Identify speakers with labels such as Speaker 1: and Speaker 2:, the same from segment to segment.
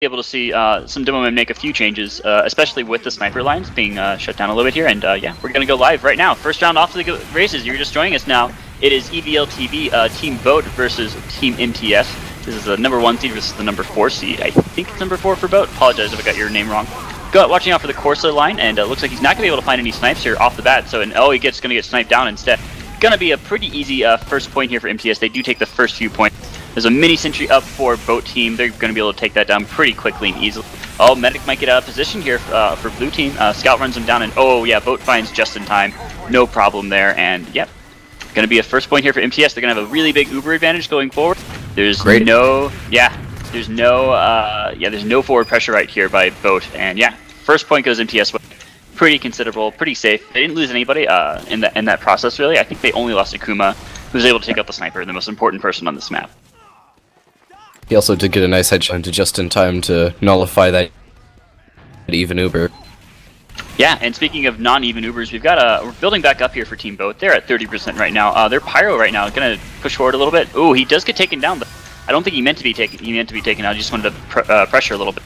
Speaker 1: able to see some Demoman make a few changes, especially with the sniper lines being shut down a little bit here. And yeah, we're going to go live right now. First round off to the races. You're just joining us now. It is EVL TV Team Bote versus Team MTS. This is the #1 seed versus the #4 seed. I think it's #4 for Bote. Apologize if I got your name wrong. Watching out for the Corsa line, and looks like he's not going to be able to find any snipes here off the bat. So, he's going to get sniped down instead. Going to be a pretty easy first point here for MTS. They do take the first few points. There's a mini sentry up for Bote team. They're going to be able to take that down pretty quickly and easily. Oh, Medic might get out of position here for blue team. Scout runs him down, and oh yeah, Bote finds just in time. No problem there, and yep. Going to be a first point here for MTS. They're going to have a really big Uber advantage going forward. There's no forward pressure right here by Bote, and yeah, first point goes MTS. Pretty considerable, pretty safe. They didn't lose anybody in that process really. I think they only lost Akuma, who was able to take out the sniper, the most important person on this map.
Speaker 2: He also did get a nice headshot into just in time to nullify that even Uber.
Speaker 1: Yeah, and speaking of non-even Ubers, we've got we're building back up here for Team Bote. They're at 30% right now. Their Pyro right now gonna push forward a little bit. Ooh, he does get taken down, but I don't think he meant to be taken. He meant to be taken out. He just wanted to pressure a little bit.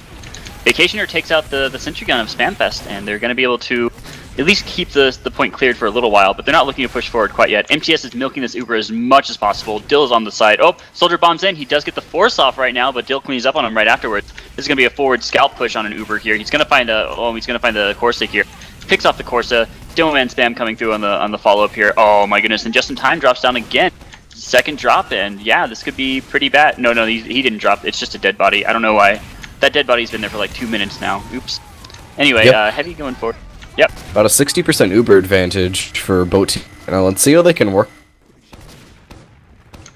Speaker 1: Vacationer takes out the sentry gun of Spamfest, and they're gonna be able to at least keep the point cleared for a little while, but they're not looking to push forward quite yet. MTS is milking this Uber as much as possible. Dill is on the side. Oh, Soldier bombs in. He does get the force off right now, but Dill cleans up on him right afterwards. This is going to be a forward scalp push on an Uber here. He's going to find the Corsa here. Picks off the Corsa. Demoman spam coming through on the follow-up here. Oh my goodness, and just in time drops down again. Second drop, and yeah, this could be pretty bad. No, he didn't drop. It's just a dead body. I don't know why. That dead body's been there for like 2 minutes now. Oops. Anyway,
Speaker 2: yep.
Speaker 1: Heavy going forward. Yep.
Speaker 2: About a 60% Uber advantage for Bote. Now let's see how they can work.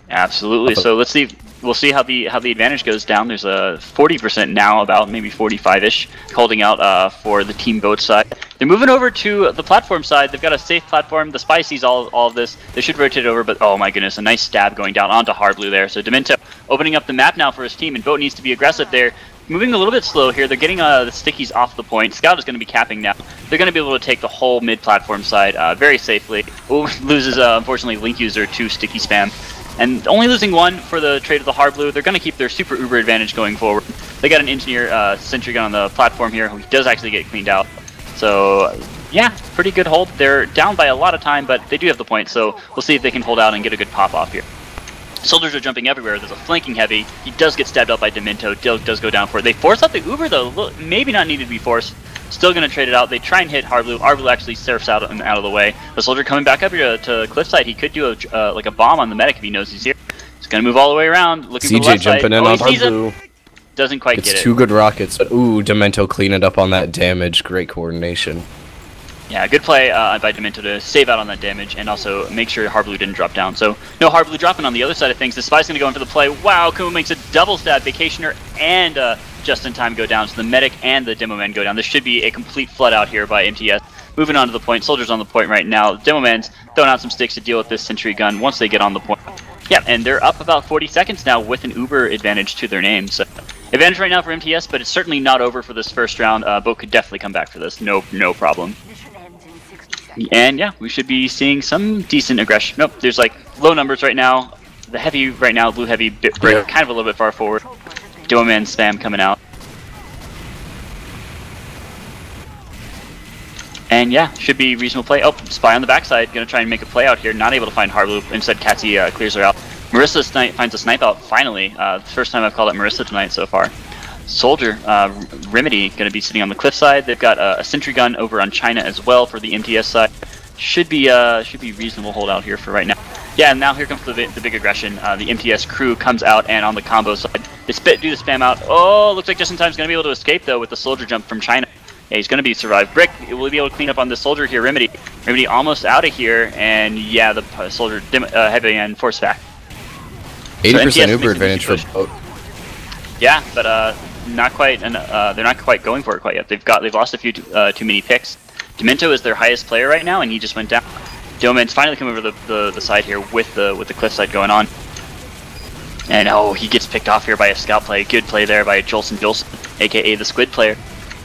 Speaker 1: Absolutely. So let's see. We'll see how the advantage goes down. There's a 40% now, about maybe 45-ish, holding out for the Team Bote side. They're moving over to the platform side. They've got a safe platform. The Spy sees all of this. They should rotate over, but oh my goodness, a nice stab going down onto Hardblue there. So Demento opening up the map now for his team, and Bote needs to be aggressive there. Moving a little bit slow here. They're getting the stickies off the point. Scout is going to be capping now. They're going to be able to take the whole mid-platform side very safely. Ooh, loses, unfortunately, Link user to sticky spam. And only losing one for the trade of the Hardblue. They're going to keep their super Uber advantage going forward. They got an engineer sentry gun on the platform here who does actually get cleaned out. So, yeah, pretty good hold. They're down by a lot of time, but they do have the point. So we'll see if they can hold out and get a good pop-off here. Soldiers are jumping everywhere. There's a flanking heavy. He does get stabbed out by Demento. Dill does go down for it. They force out the Uber though. Look, maybe not needed to be forced. Still going to trade it out. They try and hit Hardblue. Hardblue actually surfs out and out of the way. The Soldier coming back up here to Cliffside. He could do like a bomb on the medic if he knows he's here. He's going to move all the way around. Looking for the left
Speaker 2: jumping
Speaker 1: side.
Speaker 2: In on Hardblue.
Speaker 1: Doesn't quite get it.
Speaker 2: It's 2 good rockets, but ooh, Demento cleaning up on that damage. Great coordination.
Speaker 1: Yeah, good play by Demento to save out on that damage and also make sure Hardblue didn't drop down. So, no Hardblue dropping on the other side of things. The Spy's going to go in for the play. Wow, Kuma makes a double stab. Vacationer and just in time go down. So the Medic and the Demoman go down. This should be a complete flood out here by MTS. Moving on to the point. Soldiers on the point right now. Demoman's throwing out some sticks to deal with this sentry gun once they get on the point. Yeah, and they're up about 40 seconds now with an Uber advantage to their name. So, advantage right now for MTS, but it's certainly not over for this first round. Bote could definitely come back for this. No problem. And yeah, we should be seeing some decent aggression. Nope, there's like low numbers right now. The heavy right now, blue heavy, kind of a little bit far forward. Demoman spam coming out. And yeah, should be reasonable play. Oh, Spy on the backside, gonna try and make a play out here. Not able to find Hardblue. Instead, Katsy clears her out. Marissa finds a snipe out finally. First time I've called out Marissa tonight so far. Soldier, Remedy, going to be sitting on the cliff side. They've got a sentry gun over on China as well for the MTS side. Should be reasonable holdout here for right now. Yeah, and now here comes the big aggression. The MTS crew comes out, and on the combo side, they do the spam out. Oh, looks like just in time is going to be able to escape though with the Soldier jump from China. Yeah, he's going to be survived. Brick will be able to clean up on the Soldier here. Remedy almost out of here, and yeah, the Soldier heavy and force back.
Speaker 2: 80%
Speaker 1: so
Speaker 2: Uber advantage for Bote.
Speaker 1: Yeah, but not quite, and they're not quite going for it quite yet. They've lost a few too many picks. Demento is their highest player right now, and he just went down. Doman's finally come over the side here with the cliffside going on, and oh, he gets picked off here by a scout play. Good play there by Jolson, aka the Squid player.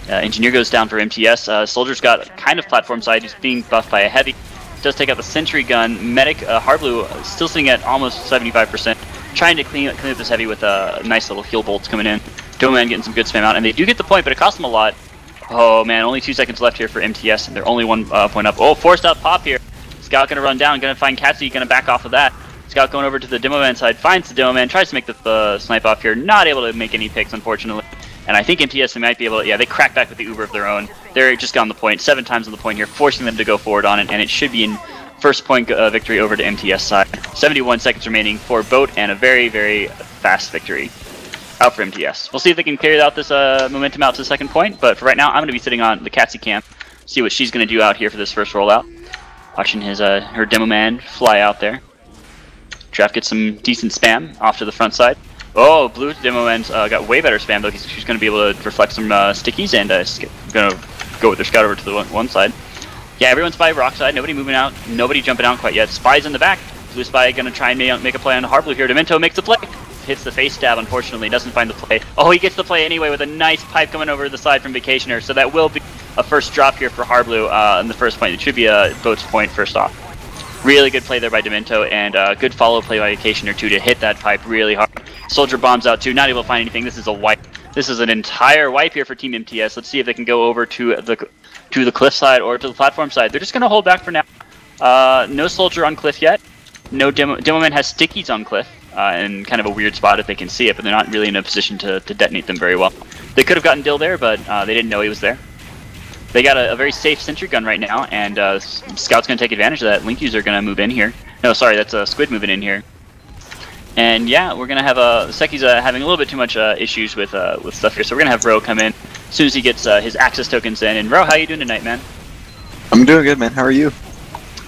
Speaker 1: Engineer goes down for MTS. Soldier's got kind of platform side. He's being buffed by a heavy. Does take out the sentry gun. Medic Hardblue still sitting at almost 75%. Trying to clean up this heavy with nice little heal bolts coming in. Demo Man getting some good spam out, and they do get the point, but it costs them a lot. Oh man, only 2 seconds left here for MTS, and they're only 1 point up. Oh, forced out pop here. Scout gonna run down, gonna find Katsu, gonna back off of that. Scout going over to the Demo Man side, finds the Demo Man, tries to make the snipe off here, not able to make any picks, unfortunately. And I think MTS might be able to, yeah, they crack back with the Uber of their own. They're just on the point, 7 times on the point here, forcing them to go forward on it, and it should be in first point victory over to MTS side. 71 seconds remaining for bote, and a very, very fast victory out for MTS. We'll see if they can carry out this momentum out to the second point, but for right now, I'm going to be sitting on the Katsu camp, see what she's going to do out here for this first rollout. Watching her Demo Man fly out there. Draft gets some decent spam off to the front side. Oh, blue Demo Man's got way better spam though, because she's going to be able to reflect some stickies and going to go with their scout over to the one side. Yeah, everyone's by rock side, nobody moving out, nobody jumping out quite yet. Spy's in the back. Blue Spy going to try and make a play on Hardblue here. Demento makes the play. Hits the face stab, unfortunately, doesn't find the play. Oh, he gets the play anyway with a nice pipe coming over the side from Vacationer, so that will be a first drop here for Hardblue in the first point. It should be a boat's point first off. Really good play there by Demento, and good follow play by Vacationer too to hit that pipe really hard. Soldier bombs out too, not able to find anything. This is a wipe. This is an entire wipe here for Team MTS. Let's see if they can go over to the cliff side or to the platform side. They're just going to hold back for now. No Soldier on cliff yet. No Demo Man has stickies on cliff. In kind of a weird spot if they can see it, but they're not really in a position to detonate them very well. They could have gotten Dill there, but they didn't know he was there. They got a very safe sentry gun right now, and Scout's going to take advantage of that. Link user going to move in here. No, sorry, that's a Squid moving in here. And yeah, we're going to have Seki's having a little bit too much issues with stuff here, so we're going to have Ro come in as soon as he gets his access tokens in. And Ro, how you doing tonight, man?
Speaker 3: I'm doing good, man. How are you?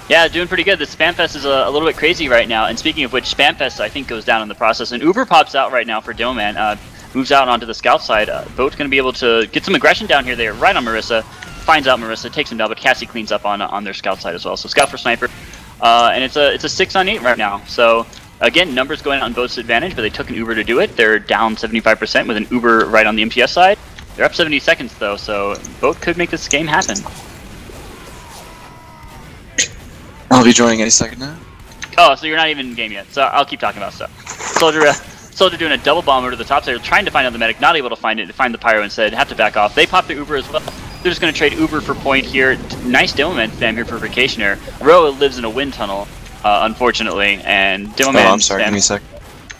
Speaker 1: Yeah, doing pretty good. The Spamfest is a little bit crazy right now, and speaking of which, Spamfest I think goes down in the process, and Uber pops out right now for Demo Man, moves out onto the scout side. Boat's going to be able to get some aggression down here. They're right on Marissa, finds out Marissa, takes him down, but Cassie cleans up on their scout side as well. So scout for sniper, and it's a 6-on-8 right now. So again, numbers going out on Boat's advantage, but they took an Uber to do it. They're down 75% with an Uber right on the MTS side. They're up 70 seconds though, so Boat could make this game happen.
Speaker 3: I'll be joining any second now.
Speaker 1: Oh, so you're not even in game yet, so I'll keep talking about stuff. Soldier doing a double bomb over to the top side, trying to find out the medic, not able to find it, find the pyro instead, have to back off. They pop the Uber as well. They're just going to trade Uber for point here. Nice Demo Man spam here for Vacationer. Ro lives in a wind tunnel, unfortunately, and Demo Man.
Speaker 3: Oh, I'm sorry, give me a sec.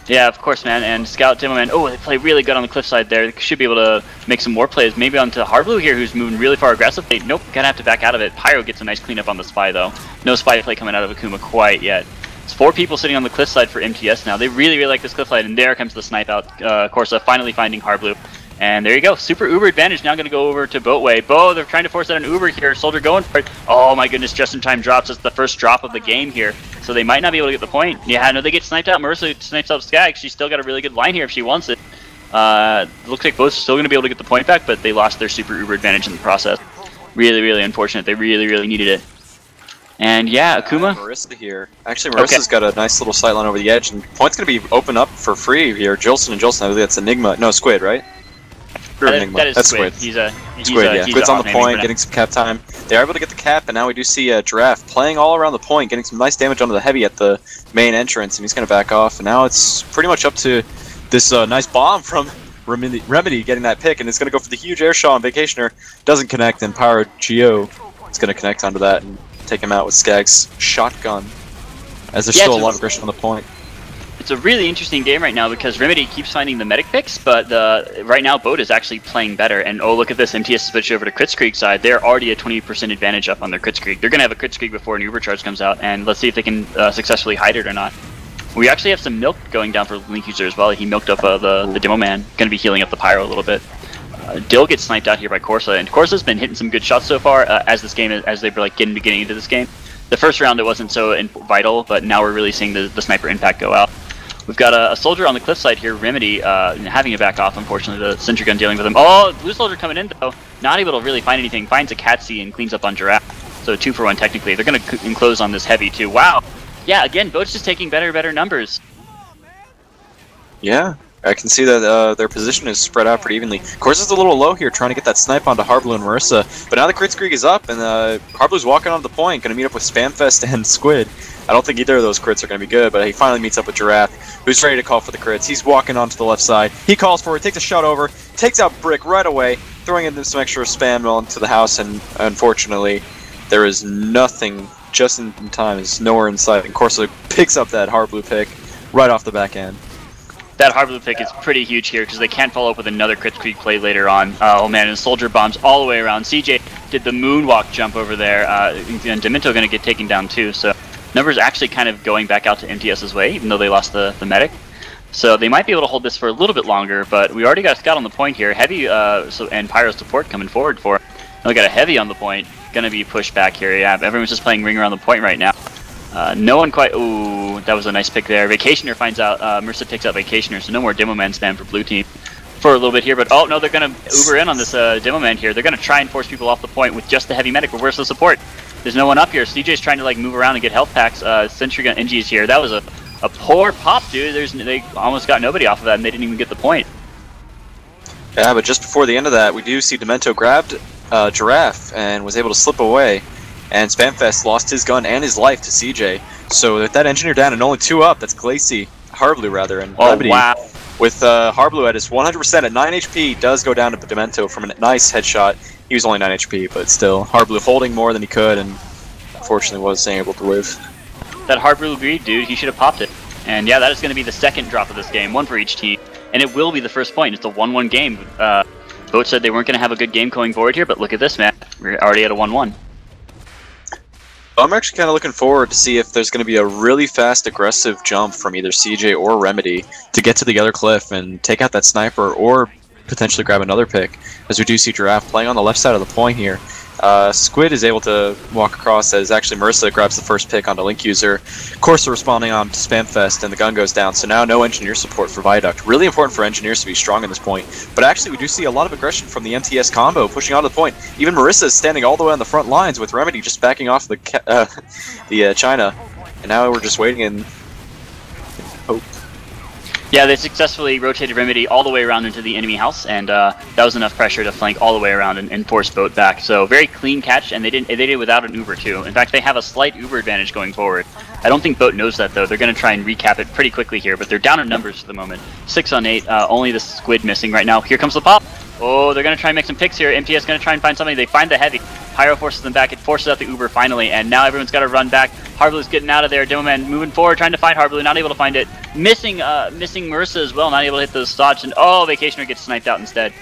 Speaker 1: Yeah, of course, man. And Scout, Demo Man, oh, they play really good on the cliff side there. They should be able to make some more plays. Maybe onto Hardblue here, who's moving really far aggressively. Nope, gonna have to back out of it. Pyro gets a nice cleanup on the Spy, though. No Spy play coming out of Akuma quite yet. It's 4 people sitting on the cliff side for MTS now. They really, really like this cliff side, and there comes the snipe out. Corsa finally finding Hardblue. And there you go. Super Uber advantage now going to go over to Boatway. They're trying to force out an Uber here. Soldier going for it. Oh my goodness, just in time drops. It's the first drop of the game here. So they might not be able to get the point. Yeah, no, they get sniped out. Marissa snipes out Skag. She's still got a really good line here if she wants it. Looks like both still going to be able to get the point back, but they lost their Super Uber advantage in the process. Really, really unfortunate. They really, really needed it. And yeah, Akuma.
Speaker 3: Marissa here. Actually, Marissa's got a nice little sightline over the edge, and point's going to be open up for free here. Jolson and Jolson, I believe that's Enigma. No, Squid, right?
Speaker 1: That is
Speaker 3: That's
Speaker 1: Squid.
Speaker 3: Squid.
Speaker 1: He's
Speaker 3: Squid's on the point, getting some cap time. They are able to get the cap, and now we do see Giraffe playing all around the point, getting some nice damage onto the heavy at the main entrance, and he's going to back off. And now it's pretty much up to this nice bomb from Remedy getting that pick, and it's going to go for the huge air shot on Vacationer. Doesn't connect, and Pyro Geo is going to connect onto that and take him out with Skag's shotgun, as there's still a lot of aggression on the point.
Speaker 1: It's a really interesting game right now because Remedy keeps finding the medic picks, but right now Boat is actually playing better. And oh, look at this, MTS switched over to Critskrieg side. They're already a 20% advantage up on their Critskrieg. They're going to have a Critskrieg before an Uber charge comes out, and let's see if they can successfully hide it or not. We actually have some milk going down for Link user as well. He milked up the Demo Man, going to be healing up the Pyro a little bit. Dill gets sniped out here by Corsa, and Corsa's been hitting some good shots so far as they were like getting into this game. The first round it wasn't so vital, but now we're really seeing the sniper impact go out. We've got a soldier on the cliff side here, Remedy, having to back off, unfortunately, the sentry gun dealing with him. Oh, blue soldier coming in, though, not able to really find anything, finds a Catsi and cleans up on Giraffe. So 2 for 1 technically. They're going to enclose on this heavy, too. Wow. Yeah, again, Boat's just taking better numbers.
Speaker 3: Yeah, I can see that their position is spread out pretty evenly. Of course, it's a little low here, trying to get that snipe onto Harblu and Marissa. But now the Kritzkrieg is up, and Harblu's walking onto the point, going to meet up with Spamfest and Squid. I don't think either of those crits are going to be good, but he finally meets up with Giraffe, who's ready to call for the crits. He's walking onto the left side. He calls for it, takes a shot over, takes out Brick right away, throwing in some extra spam onto the house, and unfortunately, there is nothing just in time. It's nowhere in sight. And Corsa picks up that Harblu pick right off the back end.
Speaker 1: That Harblu pick is pretty huge here because they can't follow up with another Kritzkrieg play later on. Oh man, and Soldier bombs all the way around. CJ did the moonwalk jump over there, and Demento going to get taken down too. So numbers actually kind of going back out to MTS's way, even though they lost the medic. So they might be able to hold this for a little bit longer, but we already got a scout on the point here. Heavy and Pyro support coming forward for it. And we got a Heavy on the point, going to be pushed back here. Yeah, everyone's just playing ring around the point right now. No one quite... Ooh, that was a nice pick there. Vacationer finds out. Mercer picks out Vacationer, so no more Demo Man spam for blue team for a little bit here. But oh no, they're going to Uber in on this Demo Man here. They're going to try and force people off the point with just the Heavy medic. But where's the support? There's no one up here. CJ's trying to like move around and get health packs. Sentry Gun NG's here. That was a poor pop, dude. They almost got nobody off of that, and they didn't even get the point.
Speaker 3: Yeah, but just before the end of that, we do see Demento grabbed Giraffe and was able to slip away. And Spamfest lost his gun and his life to CJ. So with that engineer down and only 2 up, that's Harblu rather, and Remedy,
Speaker 1: wow.
Speaker 3: With Harblu at his 100% at 9 HP, does go down to Demento from a nice headshot. He was only 9 HP, but still, Harblu holding more than he could, and unfortunately wasn't able to live.
Speaker 1: That Harblu agreed, dude. He should have popped it. And yeah, that is going to be the second drop of this game, 1 for each team, and it will be the first point. It's a 1-1 game. Boat said they weren't going to have a good game going forward here, but look at this, man. We're already at a 1-1.
Speaker 3: I'm actually kind of looking forward to see if there's going to be a really fast, aggressive jump from either CJ or Remedy to get to the other cliff and take out that sniper or potentially grab another pick, as we do see Giraffe playing on the left side of the point here. Squid is able to walk across as actually Marissa grabs the first pick onto Link User. Corsa responding on to Spamfest, and the gun goes down, so now no engineer support for Viaduct. Really important for engineers to be strong in this point. But actually we do see a lot of aggression from the MTS combo pushing onto the point. Even Marissa is standing all the way on the front lines with Remedy just backing off the China. And now we're just waiting and hope.
Speaker 1: Yeah, they successfully rotated Remedy all the way around into the enemy house, and that was enough pressure to flank all the way around and force Boat back. So very clean catch, and they did it without an Uber too. In fact, they have a slight Uber advantage going forward. I don't think Boat knows that though. They're going to try and recap it pretty quickly here, but they're down in numbers for the moment. 6 on 8, only the Squid missing right now. Here comes the pop. Oh, they're going to try and make some picks here. MTS going to try and find something. They find the Heavy. Pyro forces them back. It forces out the Uber finally, and now everyone's got to run back. Harblu's getting out of there. Demoman moving forward, trying to find Harblu, not able to find it. Missing Marissa as well, not able to hit those dodge, and oh, Vacationer gets sniped out instead.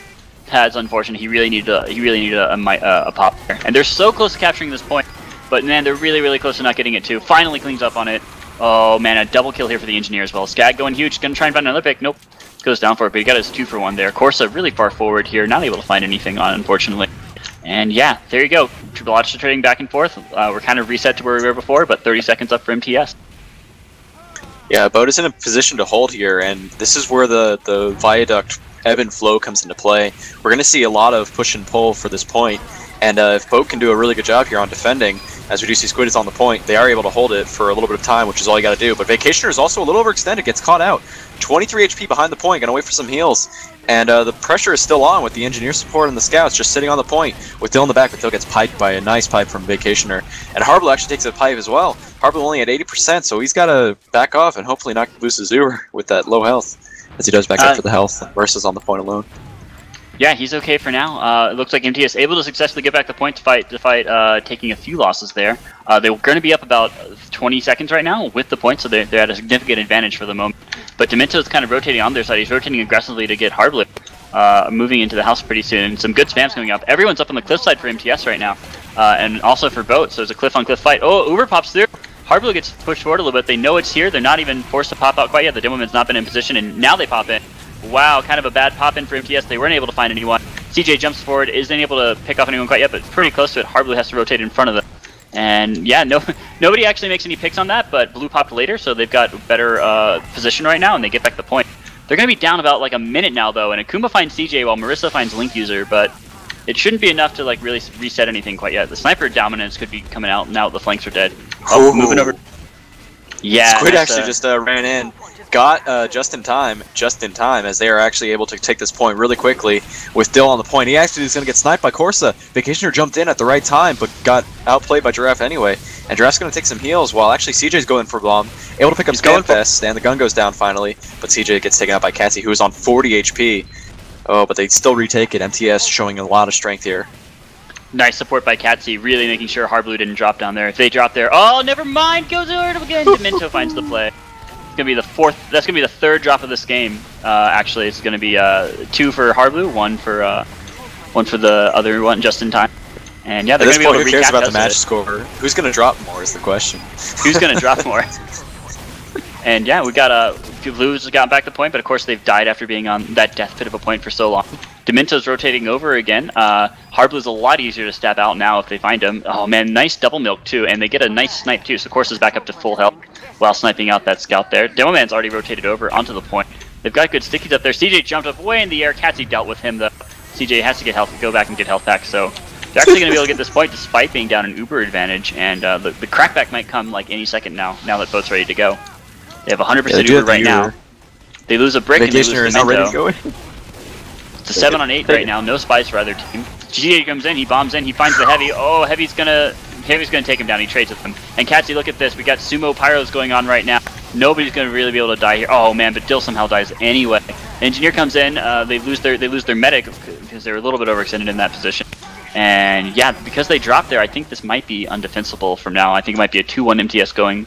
Speaker 1: That's unfortunate. He really needed a pop there, and they're so close to capturing this point, but man, they're really close to not getting it too. Finally cleans up on it. Oh man, a double kill here for the engineer as well. Skag going huge, gonna try and find another pick. Nope, goes down for it, but he got his 2 for 1 there. Corsa really far forward here, not able to find anything on, unfortunately. And yeah, there you go. Lots of trading back and forth. We're kind of reset to where we were before, but 30 seconds up for MTS.
Speaker 3: Yeah, Boat is in a position to hold here, and this is where the Viaduct ebb and flow comes into play. We're going to see a lot of push and pull for this point, and if Boat can do a really good job here on defending, as we do see Squid is on the point, they are able to hold it for a little bit of time, which is all you got to do. But Vacationer is also a little overextended, gets caught out. 23 HP behind the point, gonna wait for some heals. And the pressure is still on with the engineer support and the scouts just sitting on the point with Dill in the back, but Dill gets piped by a nice pipe from Vacationer. And Harblu actually takes a pipe as well. Harblu only at 80%, so he's got to back off and hopefully not lose his Uber with that low health, as he does back up for the health versus on the point alone.
Speaker 1: Yeah, he's okay for now. It looks like MTS able to successfully get back the point to fight taking a few losses there. They're going to be up about 20 seconds right now with the point, so they're at a significant advantage for the moment. But Demento's kind of rotating on their side. He's rotating aggressively to get Harblu moving into the house pretty soon. Some good spams coming up. Everyone's up on the cliff side for MTS right now, and also for Boat, so there's a cliff-on-cliff fight. Oh, Uber pops through. Harblu gets pushed forward a little bit. They know it's here. They're not even forced to pop out quite yet. The Demoman's not been in position, and now they pop in. Wow, kind of a bad pop-in for MTS. They weren't able to find anyone. CJ jumps forward, isn't able to pick off anyone quite yet, but pretty close to it. Harblu has to rotate in front of them. And yeah, nobody actually makes any picks on that, but Blue popped later, so they've got better position right now, and they get back the point. They're going to be down about like a minute now, though, and Akuma finds CJ while Marissa finds Link User, but it shouldn't be enough to like really reset anything quite yet. The sniper dominance could be coming out now. The flanks are dead. Oh, moving over. Yeah,
Speaker 3: Squid actually just ran in, got just in time, as they are actually able to take this point really quickly with Dill on the point. He actually is going to get sniped by Corsa. Vacationer jumped in at the right time, but got outplayed by Giraffe anyway. And Giraffe's going to take some heals while actually CJ's going for bomb. Able to pick up Spam Fest, and the gun goes down finally. But CJ gets taken out by Catsy, who is on 40 HP. Oh, but they still retake it. MTS showing a lot of strength here.
Speaker 1: Nice support by Catsy, really making sure Harblu didn't drop down there. If they drop there, oh, never mind, goes over again. Demento finds the play. It's gonna be the fourth. That's gonna be the third drop of this game. Actually, it's gonna be 2 for Harblu, 1 for the other one just in time. And yeah, they're gonna be able to recap. Who cares
Speaker 3: about the match score? Who's gonna drop more is the question.
Speaker 1: Who's gonna drop more? And yeah, we got Blues got back the point, but of course they've died after being on that death pit of a point for so long. Demento's rotating over again. Harblu's a lot easier to stab out now if they find him. Oh man, nice double milk too, and they get a nice snipe too, so Corsa's back up to full health while sniping out that scout there. Demoman's already rotated over onto the point. They've got good stickies up there. CJ jumped up way in the air. Catsy dealt with him though. CJ has to get health, go back and get health back, so they're actually going to be able to get this point despite being down an Uber advantage, and the crackback might come like any second now that boat's ready to go. They have 100% Uber right now. They lose a brick and they lose Demento.
Speaker 3: Ready to go in.
Speaker 1: It's a 7 on 8 right now. No spies for either team. GA comes in. He bombs in. He finds the heavy. Oh, Heavy's gonna take him down. He trades with him. And Catsy, look at this. We got sumo pyros going on right now. Nobody's gonna really be able to die here. Oh man, but Dill somehow dies anyway. Engineer comes in. They lose their medic because they're a little bit overextended in that position. And yeah, because they dropped there, I think this might be undefensible from now. I think it might be a 2-1 MTS going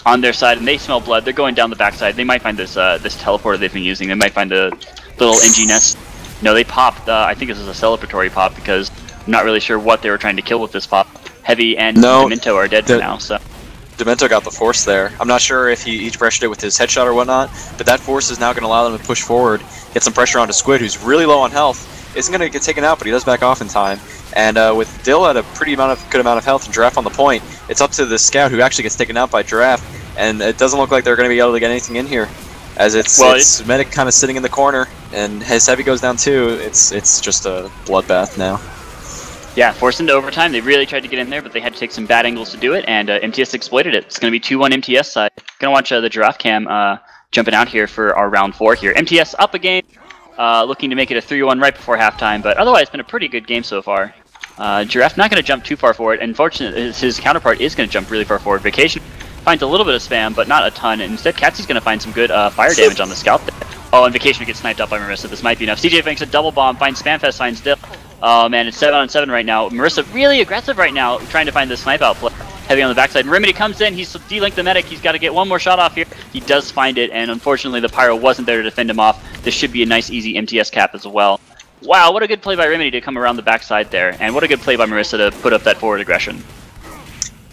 Speaker 1: on their side, and they smell blood. They're going down the backside. They might find this this teleporter they've been using. They might find the little NG nest. No, they popped. I think this is a celebratory pop because I'm not really sure what they were trying to kill with this pop. Heavy and Demento are dead for now. So
Speaker 3: Demento got the force there. I'm not sure if he pressured it with his headshot or whatnot, but that force is now going to allow them to push forward, get some pressure onto Squid, who's really low on health. Isn't going to get taken out, but he does back off in time. And with Dill at a pretty good amount of health and Giraffe on the point, it's up to the scout who actually gets taken out by Giraffe. And it doesn't look like they're going to be able to get anything in here, as it's medic kind of sitting in the corner, and his heavy goes down too. It's just a bloodbath now.
Speaker 1: Yeah, forced into overtime. They really tried to get in there, but they had to take some bad angles to do it, and MTS exploited it. It's going to be 2-1 MTS side. Going to watch the Giraffe cam jumping out here for our round 4 here. MTS up a game, looking to make it a 3-1 right before halftime, but otherwise it's been a pretty good game so far. Giraffe not going to jump too far forward. Unfortunately, his counterpart is going to jump really far forward. Vacation finds a little bit of spam, but not a ton. And instead, Catsy's going to find some good fire damage on the scout there. Oh, and Vacation gets sniped up by Marissa. This might be enough. CJ makes a double bomb, finds Spamfest, finds Dill. Oh man, it's 7 on 7 right now. Marissa really aggressive right now, trying to find the snipe out play. Heavy on the backside. Remedy comes in, he's de-linked the medic, he's got to get one more shot off here. He does find it, and unfortunately the Pyro wasn't there to defend him off. This should be a nice easy MTS cap as well. Wow, what a good play by Remedy to come around the backside there, and what a good play by Marissa to put up that forward aggression.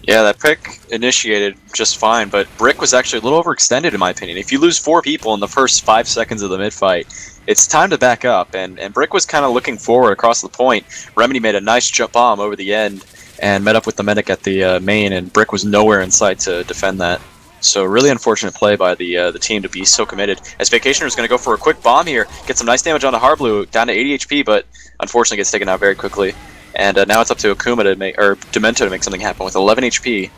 Speaker 3: Yeah, that pick initiated just fine, but Brick was actually a little overextended in my opinion. If you lose 4 people in the first 5 seconds of the mid-fight, it's time to back up, and Brick was kind of looking forward across the point. Remedy made a nice jump bomb over the end and met up with the medic at the main, and Brick was nowhere in sight to defend that. So really unfortunate play by the team to be so committed. As Vacationer is going to go for a quick bomb here, get some nice damage onto Harblu, down to 80 HP, but unfortunately gets taken out very quickly. And now it's up to Akuma to make, or Demento to make something happen with 11 HP.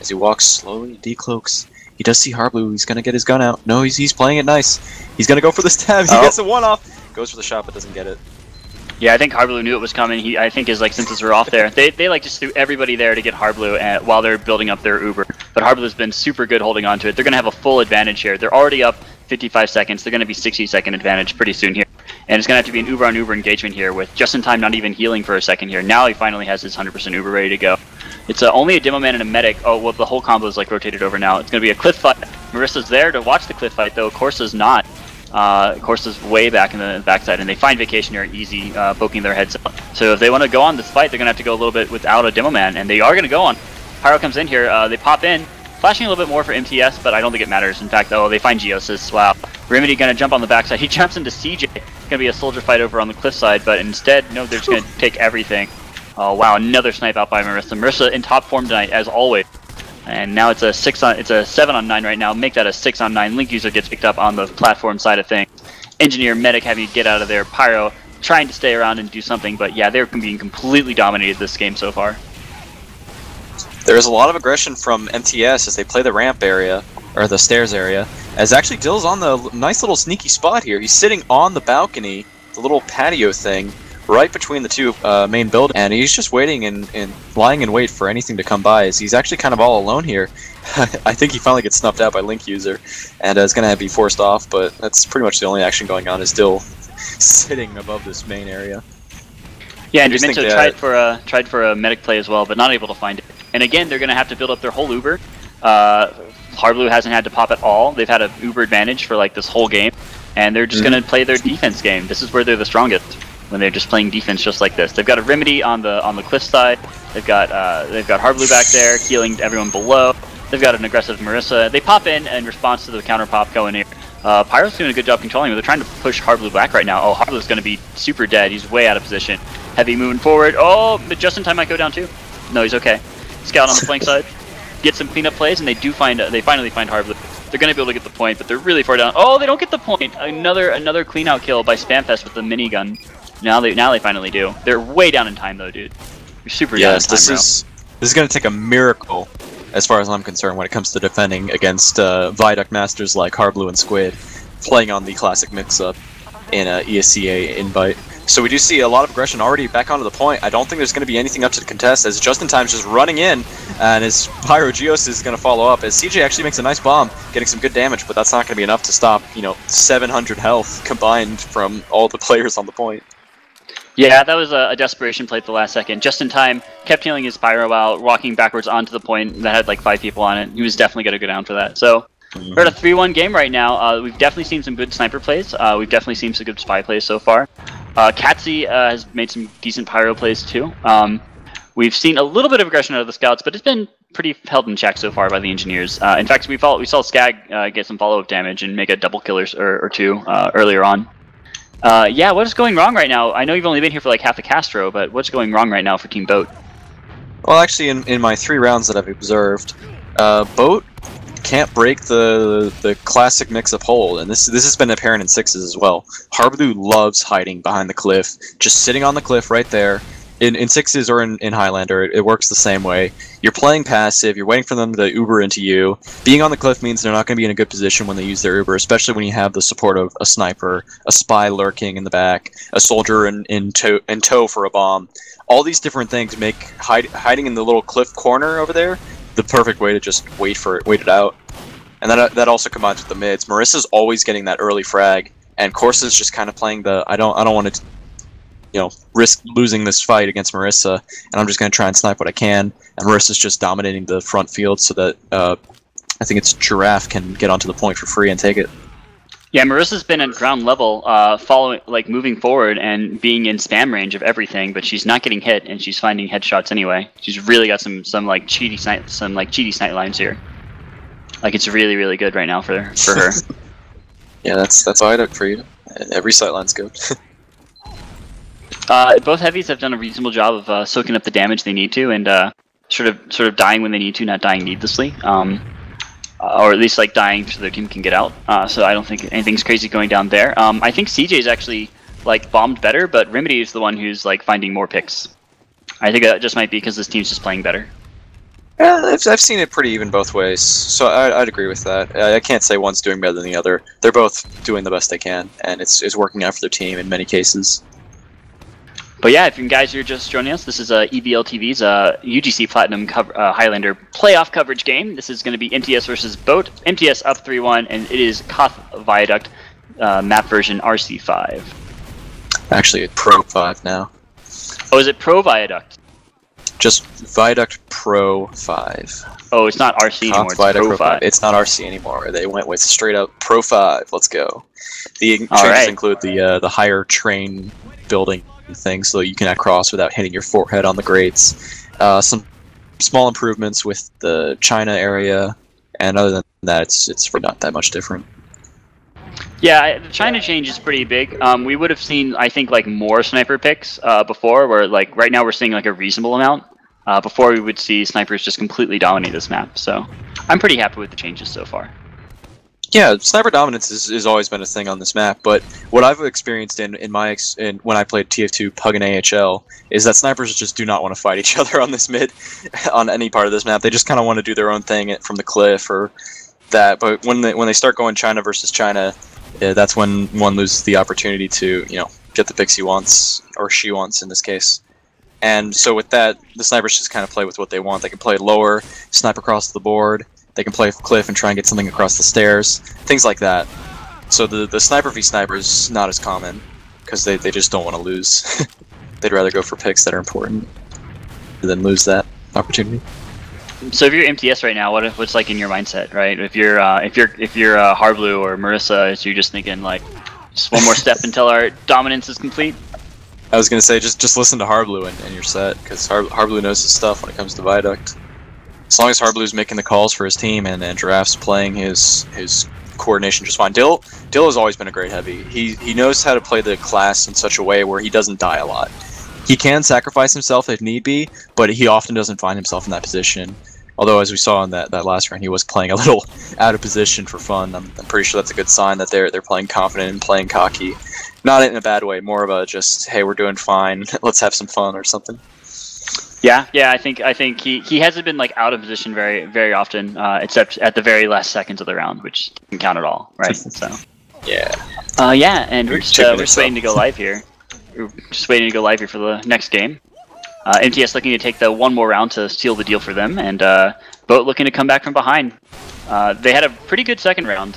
Speaker 3: As he walks slowly, decloaks. He does see Harblu. He's going to get his gun out. No, he's playing it nice. He's going to go for the stab. He gets a one-off. Goes for the shot, but doesn't get it.
Speaker 1: Yeah, I think Harblu knew it was coming. I think his senses were off there. They just threw everybody there to get Harblu while they're building up their Uber. But Harblu's been super good holding on to it. They're going to have a full advantage here. They're already up 55 seconds. They're going to be 60-second advantage pretty soon here. And it's going to have to be an Uber-on-Uber engagement here with just in time not even healing for a second here. Now he finally has his 100% Uber ready to go. It's only a demo man and a medic. Oh, well, the whole combo is rotated over now. It's going to be a cliff fight. Marissa's there to watch the cliff fight, though. Corsa's not. Corsa's way back in the backside, and they find Vacationer easy, poking their heads up. So if they want to go on this fight, they're going to have to go a little bit without a demo man, and they are going to go on. Pyro comes in here. They pop in. Flashing a little bit more for MTS, but I don't think it matters. In fact, they find Geosis. Wow. Remedy going to jump on the backside. He jumps into CJ. It's going to be a soldier fight over on the cliffside, but instead, no, they're just going to take everything. Oh, wow. Another snipe out by Marissa. Marissa in top form tonight, as always. And now it's a 7 on 9 right now. Make that a 6 on 9. Link user gets picked up on the platform side of things. Engineer, medic having to get out of there. Pyro trying to stay around and do something, but yeah, they're being completely dominated this game so far.
Speaker 3: There is a lot of aggression from MTS as they play the ramp area, or the stairs area. As actually Dill's on the nice little sneaky spot here. He's sitting on the balcony, the little patio thing, right between the two main buildings, and he's just waiting and lying in wait for anything to come by. As he's actually kind of all alone here. I think he finally gets snuffed out by Link User, and is going to be forced off. But that's pretty much the only action going on. Is Dill sitting above this main area.
Speaker 1: Yeah, and Demento tried for a medic play as well, but not able to find it. And again, they're going to have to build up their whole Uber. Hardblue hasn't had to pop at all. They've had an Uber advantage for like this whole game, and they're just going to play their defense game. This is where they're the strongest, when they're just playing defense just like this. They've got a Remedy on the cliff side. They've got Hardblue back there healing everyone below. They've got an aggressive Marissa. They pop in response to the counter pop going here. Pyro's doing a good job controlling him. They're trying to push Hardblue back right now. Oh, Hardblue's going to be super dead. He's way out of position. Heavy moving forward. Oh, but just in time might go down too. No, he's okay. Scout on the flank side. Get some cleanup plays, and they finally find Hardblue. They're going to be able to get the point, but they're really far down. Oh, they don't get the point. Another clean out kill by Spamfest with the minigun. Now they finally do. They're way down in time though, dude. You're super down in time,
Speaker 3: this is going to take a miracle, as far as I'm concerned, when it comes to defending against Viaduct Masters like Hardblue and Squid, playing on the classic mix-up in a ESCA invite. So we do see a lot of aggression already back onto the point. I don't think there's going to be anything up to the contest, as Just in Time's just running in, and his Pyro Geos is going to follow up, as CJ actually makes a nice bomb, getting some good damage, but that's not going to be enough to stop, 700 health combined from all the players on the point.
Speaker 1: Yeah, that was a desperation play at the last second. Just in Time kept healing his Pyro while walking backwards onto the point that had like 5 people on it. He was definitely going to go down for that. So we're at a 3-1 game right now. We've definitely seen some good sniper plays. We've definitely seen some good spy plays so far. Katsi has made some decent Pyro plays too. We've seen a little bit of aggression out of the scouts, but it's been pretty held in check so far by the engineers. In fact, we saw Skag get some follow-up damage and make a double kill or two earlier on. Yeah, what is going wrong right now? I know you've only been here for like half a Castro, but what's going wrong right now for Team Bote?
Speaker 3: Well, actually, in my 3 rounds that I've observed, Bote can't break the classic mix-up hold, and this has been apparent in 6s as well. Hardblue loves hiding behind the cliff, just sitting on the cliff right there. In 6s or in Highlander, it works the same way. You're playing passive, you're waiting for them to Uber into you. Being on the cliff means they're not going to be in a good position when they use their Uber, especially when you have the support of a sniper, a spy lurking in the back, a soldier in tow for a bomb. All these different things make hiding in the little cliff corner over there the perfect way to just wait it out. And that also combines with the mids. Marissa's always getting that early frag, and Corsa's just kind of playing the I don't want to risk losing this fight against Marissa, and I'm just going to try and snipe what I can. And Marissa's just dominating the front field so that I think it's Giraffe can get onto the point for free and take it.
Speaker 1: Yeah, Marissa's been at ground level, moving forward and being in spam range of everything, but she's not getting hit, and she's finding headshots anyway. She's really got some cheaty snipe lines here. Like, it's really, really good right now for her.
Speaker 3: Yeah, that's Viaduct for you. Every sightline's good.
Speaker 1: Both heavies have done a reasonable job of soaking up the damage they need to, and sort of dying when they need to, not dying needlessly, or at least like dying so their team can get out. So I don't think anything's crazy going down there. I think CJ's actually like bombed better, but Remedy is the one who's like finding more picks. I think that just might be because this team's just playing better.
Speaker 3: Yeah, I've seen it pretty even both ways, so I'd agree with that. I can't say one's doing better than the other. They're both doing the best they can, and it's working out for their team in many cases.
Speaker 1: But yeah, if you guys are just joining us, this is EBL TV's UGC Platinum Highlander playoff coverage game. This is going to be MTS versus Bote. MTS up 3-1, and it is Koth Viaduct map version RC5.
Speaker 3: Actually, Pro 5 now.
Speaker 1: Oh, is it Pro Viaduct?
Speaker 3: Just Viaduct Pro 5.
Speaker 1: Oh, it's not RC anymore, it's
Speaker 3: Viaduct
Speaker 1: Pro 5.
Speaker 3: It's not RC anymore. They went with straight up Pro 5. Let's go. The changes
Speaker 1: right.
Speaker 3: include the higher train building thing, so you can cross without hitting your forehead on the grates. Some small improvements with the China area, and other than that, it's not that much different.
Speaker 1: Yeah, the China change is pretty big. We would have seen, I think, like more sniper picks before, where like right now we're seeing like a reasonable amount. Before we would see snipers just completely dominate this map. So I'm pretty happy with the changes so far.
Speaker 3: Yeah, sniper dominance has always been a thing on this map, but what I've experienced in when I played TF2 Pug and AHL is that snipers just do not want to fight each other on this mid, on any part of this map. They just kind of want to do their own thing from the cliff or that. But when they start going China versus China, that's when one loses the opportunity to get the picks he wants, or she wants in this case. And so with that, the snipers just kind of play with what they want. They can play lower, snipe across the board. They can play cliff and try and get something across the stairs, things like that. So the sniper v sniper is not as common because they just don't want to lose. They'd rather go for picks that are important than lose that opportunity.
Speaker 1: So if you're MTS right now, what's like in your mindset, right? If you're Harblu or Marissa, you're just thinking like, just one more step until our dominance is complete.
Speaker 3: I was gonna say just listen to Harblu and you're set, because Harblu knows his stuff when it comes to Viaduct. As long as Harblu's making the calls for his team and Giraffe's playing his coordination just fine. Dill has always been a great heavy. He knows how to play the class in such a way where he doesn't die a lot. He can sacrifice himself if need be, but he often doesn't find himself in that position. Although, as we saw in that last round, he was playing a little out of position for fun. I'm pretty sure that's a good sign that they're playing confident and playing cocky. Not in a bad way, more of a just, hey, we're doing fine, let's have some fun or something.
Speaker 1: Yeah, I think he hasn't been like out of position very often, except at the very last seconds of the round, which doesn't count at all, right? So
Speaker 3: yeah,
Speaker 1: and we're just waiting to go live here. We're just waiting to go live here for the next game. MTS looking to take the one more round to seal the deal for them, and bote looking to come back from behind. They had a pretty good second round.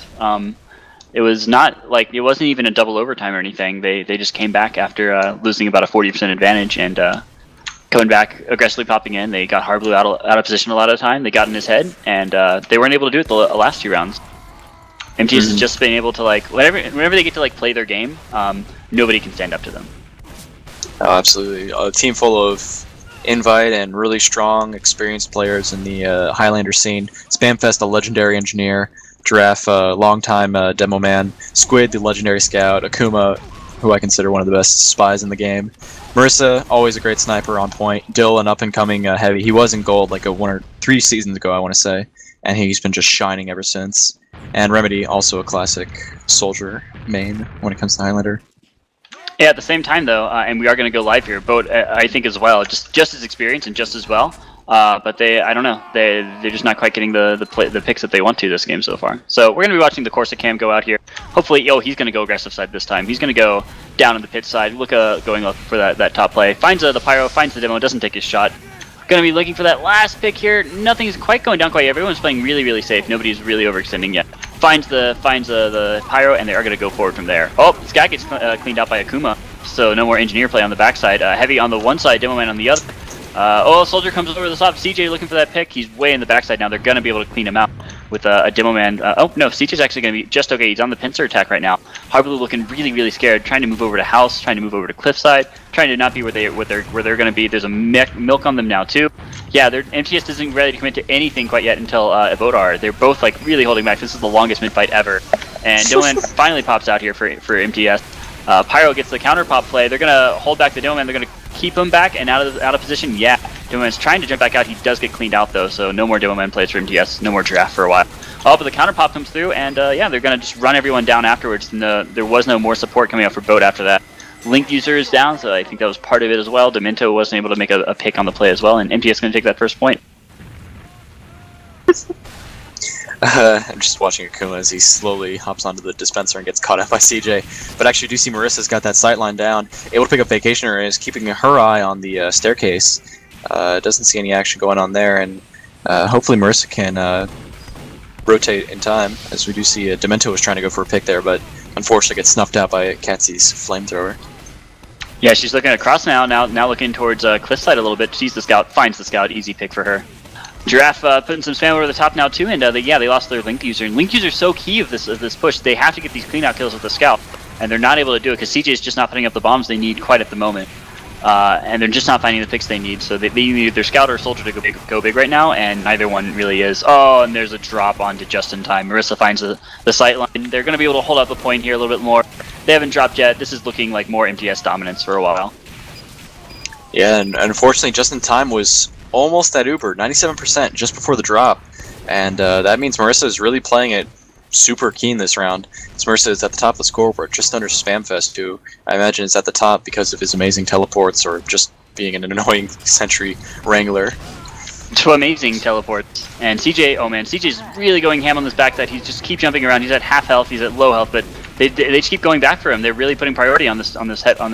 Speaker 1: It was not like, it wasn't even a double overtime or anything. They just came back after losing about a 40% advantage and coming back aggressively popping in. They got Harblu out of position a lot of the time. They got in his head, and they weren't able to do it the last two rounds. MTS has just been able to, like, whenever they get to like play their game, nobody can stand up to them.
Speaker 3: Oh, absolutely. A team full of invite and really strong, experienced players in the Highlander scene. Spamfest, a legendary engineer. Giraffe, longtime demo man. Squid, the legendary scout. Akuma, who I consider one of the best spies in the game. Marissa, always a great sniper on point. Dill, an up-and-coming heavy. He was in gold like 1 or 3 seasons ago, I want to say. And he's been just shining ever since. And Remedy, also a classic soldier main when it comes to Highlander.
Speaker 1: Yeah, at the same time though, and we are going to go live here, bote I think as well, just as experienced and just as well, but I don't know, they're just not quite getting the picks that they want to this game so far. So we're going to be watching the Corsa cam go out here. Hopefully, he's going to go aggressive side this time. He's going to go down in the pit side, going up for that top play. Finds the pyro, finds the demo, doesn't take his shot. Going to be looking for that last pick here. Nothing's quite going down quite yet. Everyone's playing really safe. Nobody's really overextending yet. Finds the pyro, and they are going to go forward from there. Oh, this guy gets cleaned out by Akuma, so no more engineer play on the backside. Heavy on the one side, demo man on the other. Soldier comes over the top. CJ looking for that pick. He's way in the backside now. They're going to be able to clean him out with a demo man. Oh no, CJ's actually going to be just okay. He's on the pincer attack right now. Harblu looking really scared, trying to move over to house, trying to move over to cliffside, trying to not be where they're going to be. There's a milk on them now too. Yeah, MTS isn't ready to commit to anything quite yet until bote are. They're both like really holding back. This is the longest mid fight ever, and Dylan finally pops out here for MTS. Pyro gets the counter pop play. They're gonna hold back the Doman. They're gonna keep him back and out of position. Yeah, Doman's trying to jump back out. He does get cleaned out though, so no more Doman plays for MTS. No more Giraffe for a while. Oh, but the counter pop comes through, and yeah, they're gonna just run everyone down afterwards. And there was no more support coming out for bote after that. Link user is down, so I think that was part of it as well. Demento wasn't able to make a pick on the play as well, and MTS gonna take that first point.
Speaker 3: I'm just watching Akuma as he slowly hops onto the dispenser and gets caught up by CJ. But actually, do see Marissa's got that sight line down, able to pick up Vacationer, and is keeping her eye on the staircase. Doesn't see any action going on there, and hopefully Marissa can rotate in time, as we do see Demento was trying to go for a pick there, but unfortunately gets snuffed out by Katsy's flamethrower.
Speaker 1: Yeah, she's looking across now looking towards cliffside a little bit. Sees the scout, finds the scout, easy pick for her. Giraffe putting some spam over the top now too, and they lost their Link user. And Link user is so key of this push. They have to get these clean out kills with the scout, and they're not able to do it because CJ is just not putting up the bombs they need quite at the moment. And they're just not finding the picks they need. So they need their scout or soldier to go big right now, and neither one really is. Oh, and there's a drop onto just in time. Marissa finds the sight line. They're going to be able to hold out the point here a little bit more. They haven't dropped yet. This is looking like more MTS dominance for a while.
Speaker 3: Yeah, and unfortunately, just in time was almost at Uber, 97% just before the drop, and that means Marissa is really playing it super keen this round. Marissa is at the top of the scoreboard, just under Spamfest, who I imagine is at the top because of his amazing teleports or just being an annoying Sentry Wrangler.
Speaker 1: Two amazing teleports. And CJ, oh man, CJ's really going ham on this backside. He's just keep jumping around. He's at half health. He's at low health, but they just keep going back for him. They're really putting priority on this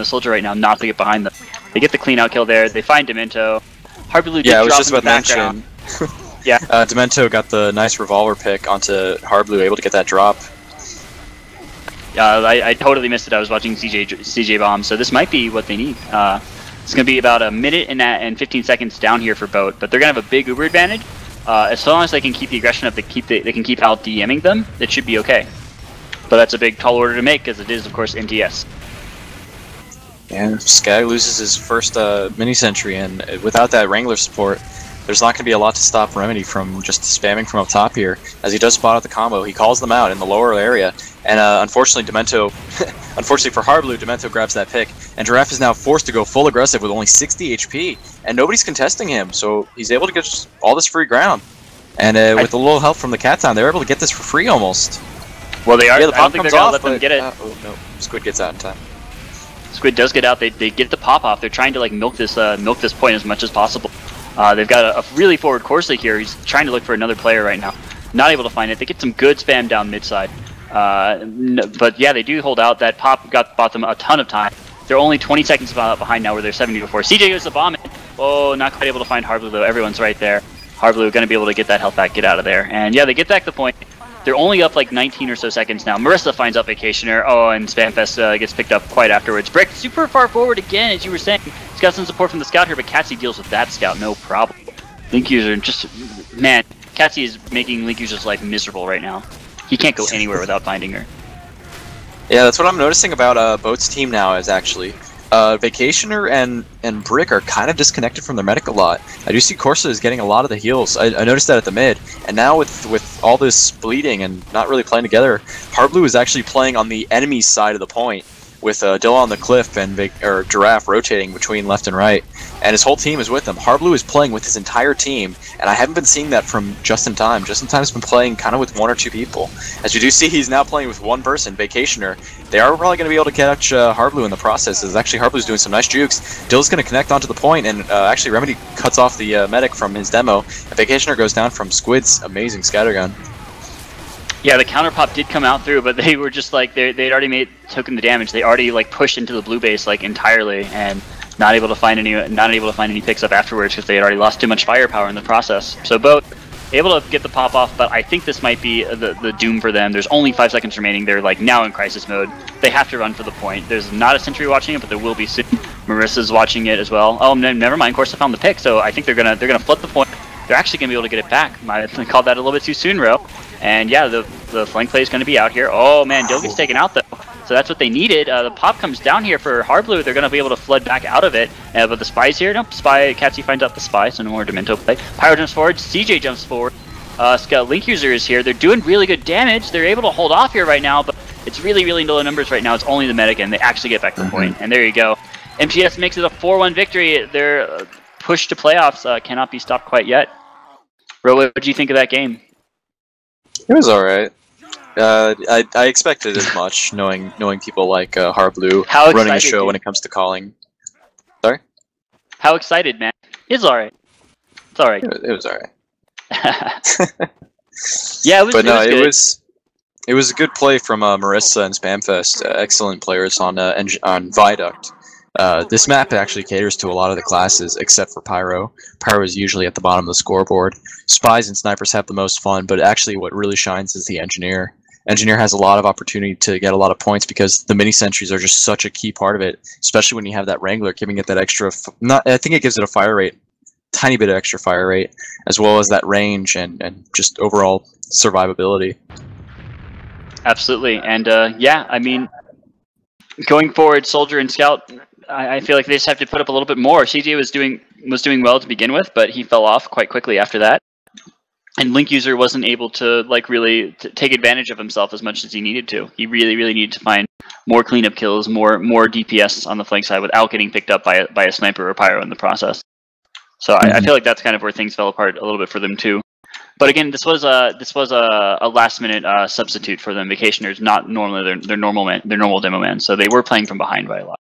Speaker 1: soldier right now, not to get behind them. They get the clean out kill there. They find Demento. Harblue
Speaker 3: yeah, I was just about to mention.
Speaker 1: Yeah.
Speaker 3: Demento got the nice revolver pick onto Harblue, able to get that drop.
Speaker 1: I totally missed it. I was watching CJ bomb, so this might be what they need. It's going to be about a minute and 15 seconds down here for bote, but they're going to have a big Uber advantage. As long as they can keep the aggression up, they can keep out DMing them, it should be okay. But that's a big tall order to make, because it is, of course, MTS.
Speaker 3: And Skag loses his first mini sentry, and without that Wrangler support, there's not going to be a lot to stop Remedy from just spamming from up top here. As he does spot out the combo, he calls them out in the lower area, and unfortunately Demento, unfortunately for Harblue, Demento grabs that pick, and Giraffe is now forced to go full aggressive with only 60 HP, and nobody's contesting him, so he's able to get all this free ground. And with a little help from the Cat Town, they're able to get this for free almost.
Speaker 1: Well, they are.
Speaker 3: Yeah, the
Speaker 1: I
Speaker 3: pop
Speaker 1: don't think
Speaker 3: comes
Speaker 1: they're gonna
Speaker 3: off,
Speaker 1: let them get it.
Speaker 3: Oh no, Squid gets out in time.
Speaker 1: Squid does get out. They get the pop off. They're trying to like milk this point as much as possible. They've got a really forward Corsley here. He's trying to look for another player right now. Not able to find it. They get some good spam down mid side. But yeah, they do hold out. That pop bought them a ton of time. They're only 20 seconds behind now, where they're 70 before. CJ goes the bomb in. Oh, not quite able to find Harblue though. Everyone's right there. Harblue going to be able to get that health back, get out of there. And yeah, they get back the point. They're only up like 19 or so seconds now. Marissa finds out Vacationer. Oh, and Spamfest gets picked up quite afterwards. Brick super far forward again, as you were saying. He's got some support from the scout here, but Catsy deals with that scout, no problem. Link User just, man, Catsy is making Link User's life miserable right now. He can't go anywhere without finding her.
Speaker 3: Yeah, that's what I'm noticing about Boat's team now is actually Vacationer and Brick are kind of disconnected from their medic a lot. I do see Corsa is getting a lot of the heals. I noticed that at the mid, and now with all this bleeding and not really playing together, Harblue is actually playing on the enemy side of the point with Dilla on the cliff and Giraffe rotating between left and right, and his whole team is with him. Harblue is playing with his entire team, and I haven't been seeing that from Just in Time. Just in Time's been playing kind of with one or two people. As you do see, he's now playing with one person, Vacationer. They are probably going to be able to catch Harblue in the process, as actually Harblue's doing some nice jukes. Dilla's going to connect onto the point, and actually Remedy cuts off the medic from his demo, and Vacationer goes down from Squid's amazing scattergun.
Speaker 1: Yeah, the counter pop did come out through, but they were just like they'd already taken the damage. They already like pushed into the blue base like entirely, and not able to find any picks up afterwards because they had already lost too much firepower in the process. So both able to get the pop off, but I think this might be the doom for them. There's only 5 seconds remaining. They're like now in crisis mode. They have to run for the point. There's not a sentry watching it, but there will be soon. Marissa's watching it as well. Oh, never mind. Corsa found the pick, so I think they're gonna flood the point. They're actually gonna be able to get it back. I called that a little bit too soon, Ro. And yeah, the flank play is going to be out here. Oh man, Dill gets taken out though. So that's what they needed. The pop comes down here for Harblue. They're going to be able to flood back out of it. But the spy's here. Nope, spy. Catsy finds out the spy, so no more Demento play. Pyro jumps forward. CJ jumps forward. Scout Link User is here. They're doing really good damage. They're able to hold off here right now, but it's really low numbers right now. It's only the medic, and they actually get back to the point. And there you go. MTS makes it a 4-1 victory. Their push to playoffs cannot be stopped quite yet. Ro, what did you think of that game?
Speaker 3: It was alright. I expected as much, knowing people like Harblue running a show when it comes to calling. Sorry?
Speaker 1: How excited, man? It's alright. It's alright.
Speaker 3: It was alright.
Speaker 1: Yeah, it was.
Speaker 3: But no,
Speaker 1: it
Speaker 3: it was a good play from Marissa and Spamfest. Excellent players on Viaduct. This map actually caters to a lot of the classes, except for Pyro. Pyro is usually at the bottom of the scoreboard. Spies and Snipers have the most fun, but actually what really shines is the Engineer. Engineer has a lot of opportunity to get a lot of points because the mini sentries are just such a key part of it, especially when you have that Wrangler giving it that extra. I think it gives it a fire rate, tiny bit of extra fire rate, as well as that range and just overall survivability. Absolutely,
Speaker 1: and yeah, I mean, going forward, Soldier and Scout, I feel like they just have to put up a little bit more. CJ was doing well to begin with, but he fell off quite quickly after that. And Link User wasn't able to like really take advantage of himself as much as he needed to. He really needed to find more cleanup kills, more DPS on the flank side without getting picked up by a sniper or pyro in the process. So I feel like that's kind of where things fell apart a little bit for them too. But again, this was a last minute substitute for them. Vacationers, not normally their normal demo man. So they were playing from behind by a lot.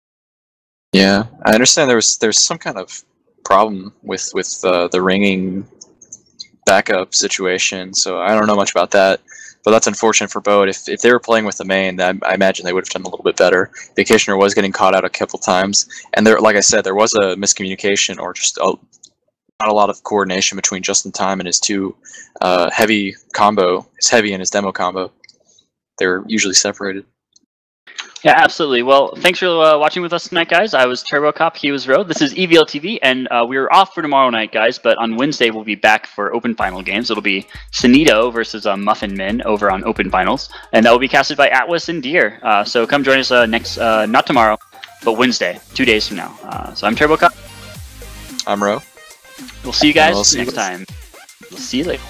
Speaker 3: Yeah, I understand there's some kind of problem with the ringing backup situation, so I don't know much about that. But that's unfortunate for Bote. If they were playing with the main, I imagine they would have done a little bit better. Vacationer was getting caught out a couple times, and there, like I said, there was a miscommunication or just not a lot of coordination between Just in Time and his two heavy combo, his heavy and his demo combo. They're usually separated.
Speaker 1: Yeah, absolutely. Well, thanks for watching with us tonight, guys. I was TurboCop, he was Ro. This is EVL TV, and we're off for tomorrow night, guys, but on Wednesday we'll be back for Open Final games. It'll be Sunito versus Muffin Min over on Open Finals, and that will be casted by Atlas and Deer. So come join us next, not tomorrow, but Wednesday, 2 days from now. So I'm TurboCop.
Speaker 3: I'm Ro.
Speaker 1: We'll see you guys next time. We'll see you later.